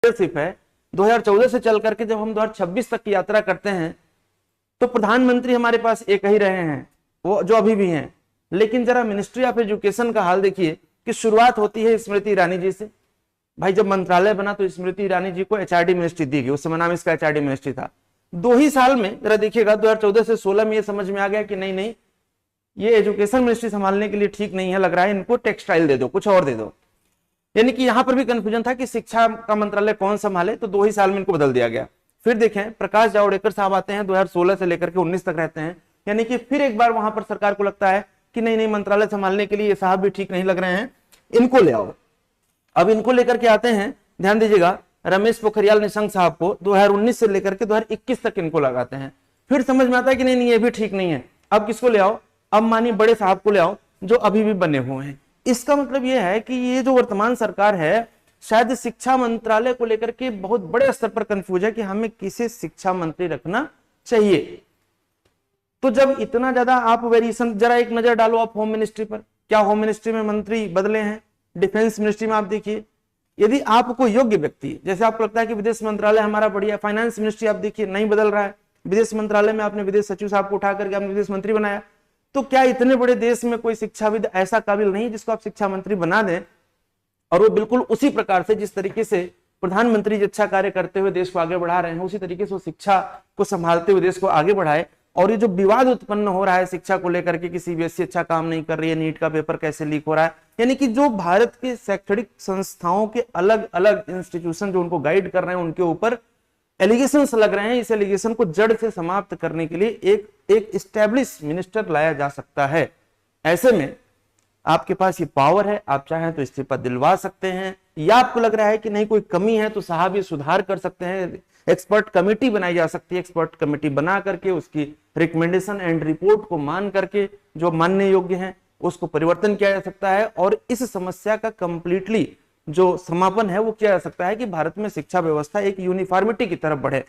Leadership है, 2014 से चल करके जब हम 2026 तक की यात्रा करते हैं तो प्रधानमंत्री हमारे पास एक ही रहे हैं, वो जो अभी भी हैं। लेकिन जरा मिनिस्ट्री ऑफ एजुकेशन का हाल देखिए कि शुरुआत होती है स्मृति ईरानी जी से। भाई जब मंत्रालय बना तो स्मृति ईरानी जी को एचआरडी मिनिस्ट्री दी गई, उस समय नाम इसका एचआरडी मिनिस्ट्री था। 2 ही साल में जरा देखिएगा 2014 से 16 में ये समझ में आ गया कि नहीं नहीं ये एजुकेशन मिनिस्ट्री संभालने के लिए ठीक नहीं है, लग रहा है इनको टेक्सटाइल दे दो, कुछ और दे दो। यानी कि यहां पर भी कंफ्यूजन था कि शिक्षा का मंत्रालय कौन संभाले, तो 2 ही साल में इनको बदल दिया गया। फिर देखें प्रकाश जावड़ेकर साहब आते हैं, 2016 से लेकर के 19 तक रहते हैं। यानी कि फिर एक बार वहां पर सरकार को लगता है कि नहीं नहीं मंत्रालय संभालने के लिए ये साहब भी ठीक नहीं लग रहे हैं, इनको ले आओ। अब इनको लेकर के आते हैं, ध्यान दीजिएगा, रमेश पोखरियाल निशंक साहब को 2019 से लेकर के 2021 तक इनको लगाते हैं। फिर समझ में आता है कि नहीं नहीं ये भी ठीक नहीं है, अब किसको ले आओ, अब मानिए बड़े साहब को ले आओ जो अभी भी बने हुए हैं। इसका मतलब यह है कि ये जो वर्तमान सरकार है शायद शिक्षा मंत्रालय को लेकर के बहुत बड़े स्तर पर कंफ्यूज है कि हमें किसे शिक्षा मंत्री रखना चाहिए। तो जब इतना ज्यादा आप वेरिएशन, जरा एक नजर डालो आप होम मिनिस्ट्री पर, क्या होम मिनिस्ट्री में मंत्री बदले हैं? डिफेंस मिनिस्ट्री में आप देखिए, यदि आपको योग्य व्यक्ति, जैसे आपको लगता है कि विदेश मंत्रालय हमारा बढ़िया, फाइनेंस मिनिस्ट्री आप देखिए नहीं बदल रहा है, विदेश मंत्रालय में आपने विदेश सचिव साहब को उठा करके आपने विदेश मंत्री बनाया, तो क्या इतने बड़े देश में कोई शिक्षाविद ऐसा काबिल नहीं जिसको आप शिक्षा मंत्री बना दें और वो बिल्कुल उसी प्रकार से जिस तरीके से प्रधानमंत्री जी अच्छा कार्य करते हुए देश को आगे बढ़ा रहे हैं उसी तरीके से वो शिक्षा को संभालते हुए देश को आगे बढ़ाए। और ये जो विवाद उत्पन्न हो रहा है शिक्षा को लेकर के कि सीबीएसई अच्छा काम नहीं कर रही है, नीट का पेपर कैसे लीक हो रहा है, यानी कि जो भारत के शैक्षणिक संस्थाओं के अलग अलग इंस्टीट्यूशन जो उनको गाइड कर रहे हैं उनके ऊपर एलिगेशंस लग रहे हैं, इस एलिगेशन को जड़ से समाप्त करने के लिए एक एस्टैब्लिश मिनिस्टर लाया जा सकता है। ऐसे में आपके पास ये पावर है, आप चाहें तो इस्तीफा दिलवा सकते हैं, या आपको लग रहा है कि नहीं कोई कमी है तो साहब ये सुधार कर सकते हैं, एक्सपर्ट कमेटी बनाई जा सकती है, एक्सपर्ट कमेटी बना करके उसकी रिकमेंडेशन एंड रिपोर्ट को मान करके जो मानने योग्य है उसको परिवर्तन किया जा सकता है और इस समस्या का कंप्लीटली जो समापन है वो किया जा सकता है कि भारत में शिक्षा व्यवस्था एक यूनिफॉर्मिटी की तरफ बढ़े।